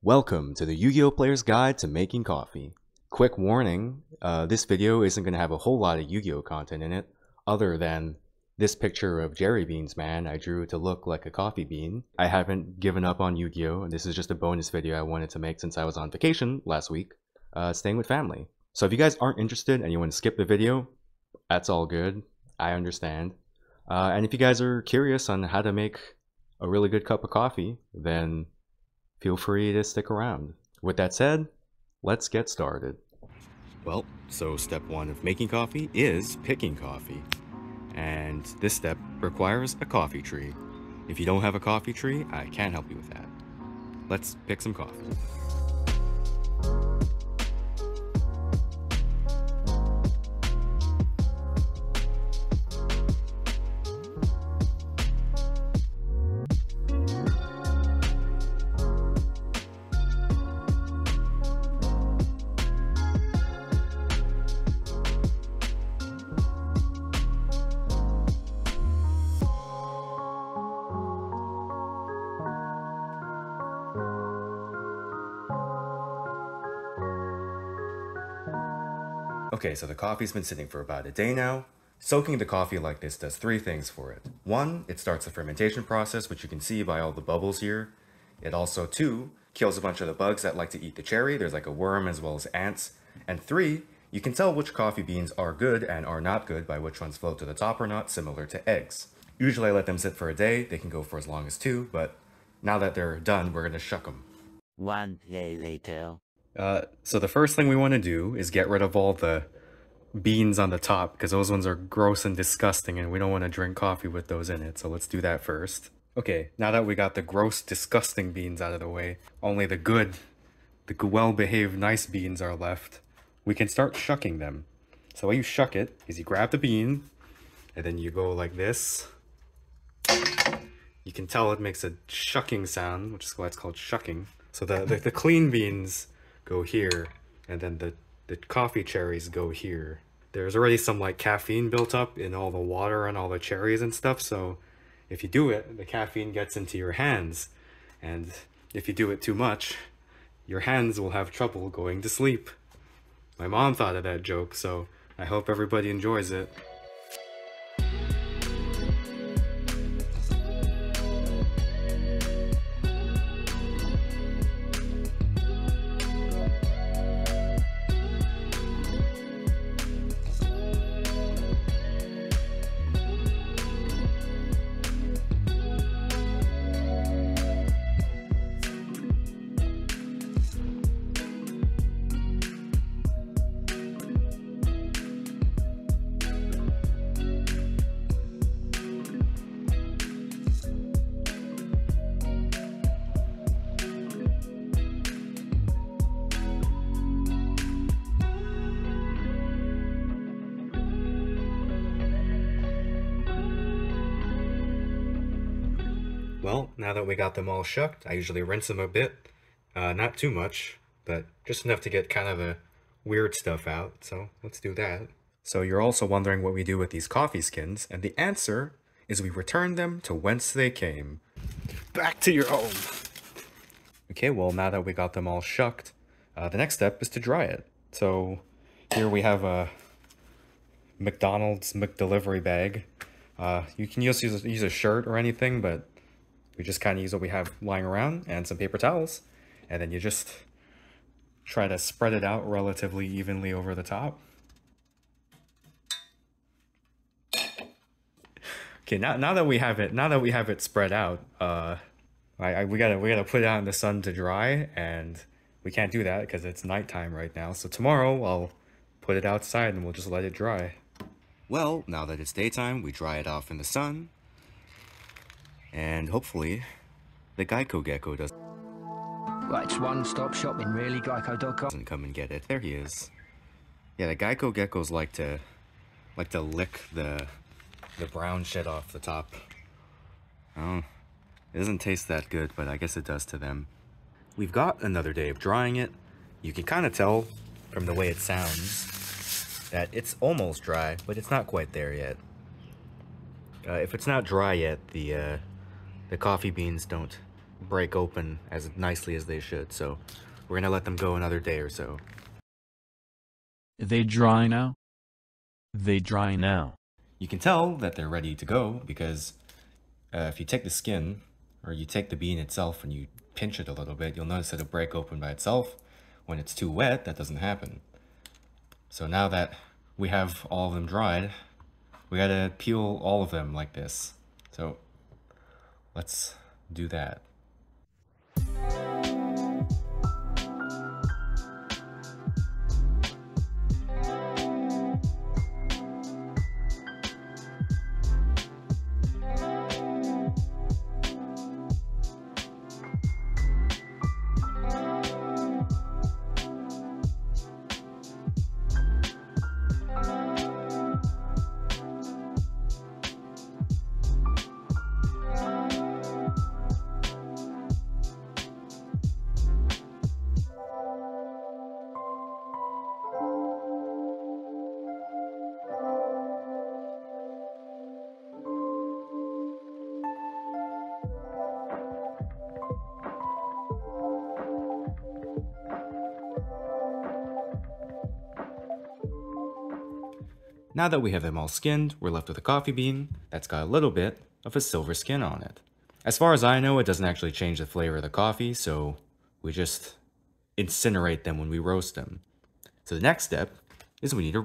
Welcome to the Yu-Gi-Oh! Player's Guide to Making Coffee. Quick warning, this video isn't going to have a whole lot of Yu-Gi-Oh! Content in it, other than this picture of Jerry Beans Man I drew to look like a coffee bean. I haven't given up on Yu-Gi-Oh! And this is just a bonus video I wanted to make since I was on vacation last week, staying with family. So if you guys aren't interested and you want to skip the video, that's all good. I understand. And if you guys are curious on how to make a really good cup of coffee, then feel free to stick around. With that said, let's get started. Well, so step one of making coffee is picking coffee. And this step requires a coffee tree. If you don't have a coffee tree, I can't help you with that. Let's pick some coffee. Okay, so the coffee's been sitting for about a day now. Soaking the coffee like this does three things for it. One, it starts the fermentation process, which you can see by all the bubbles here. It also, two, kills a bunch of the bugs that like to eat the cherry. There's like a worm as well as ants. And three, you can tell which coffee beans are good and are not good by which ones float to the top or not, similar to eggs. Usually I let them sit for a day. They can go for as long as 2, but now that they're done, we're gonna shuck them. 1 day later. So the first thing we want to do is get rid of all the beans on the top, because those ones are gross and disgusting and we don't want to drink coffee with those in it. So let's do that first. Okay, now that we got the gross, disgusting beans out of the way, only the good, well-behaved, nice beans are left. We can start shucking them. So the way you shuck it is you grab the bean and then you go like this. You can tell it makes a shucking sound, which is why it's called shucking. So the clean beans go here, and then the coffee cherries go here. There's already some like caffeine built up in all the water and all the cherries and stuff, so if you do it, the caffeine gets into your hands, and if you do it too much, your hands will have trouble going to sleep. My mom thought of that joke, so I hope everybody enjoys it. Well, now that we got them all shucked, I usually rinse them a bit. Not too much, but just enough to get kind of the weird stuff out, so let's do that. So you're also wondering what we do with these coffee skins, and the answer is we return them to whence they came. Back to your home! Okay, well now that we got them all shucked, the next step is to dry it. So here we have a McDonald's McDelivery bag. You can use a shirt or anything, but we just kind of use what we have lying around and some paper towels, and then you just try to spread it out relatively evenly over the top. Okay, now that we have it spread out, we gotta put it out in the sun to dry, and we can't do that because it's nighttime right now. So tomorrow I'll put it outside and we'll just let it dry. Well, now that it's daytime, we dry it off in the sun. And hopefully, the Geico Gecko doesn't One-stop shopping, really, Geico.com. come and get it. There he is. Yeah, the Geico Geckos like to lick the brown shit off the top. Oh, it doesn't taste that good, but I guess it does to them. We've got another day of drying it. You can kind of tell from the way it sounds that it's almost dry, but it's not quite there yet. If it's not dry yet, the coffee beans don't break open as nicely as they should, so we're gonna let them go another day or so. They dry now? They dry now. You can tell that they're ready to go because if you take the skin, or you take the bean itself and you pinch it a little bit, you'll notice it'll break open by itself. When it's too wet, that doesn't happen. So now that we have all of them dried, we gotta peel all of them like this. So let's do that. Now that we have them all skinned, we're left with a coffee bean that's got a little bit of a silver skin on it. As far as I know, it doesn't actually change the flavor of the coffee, so we just incinerate them when we roast them. So the next step is we need to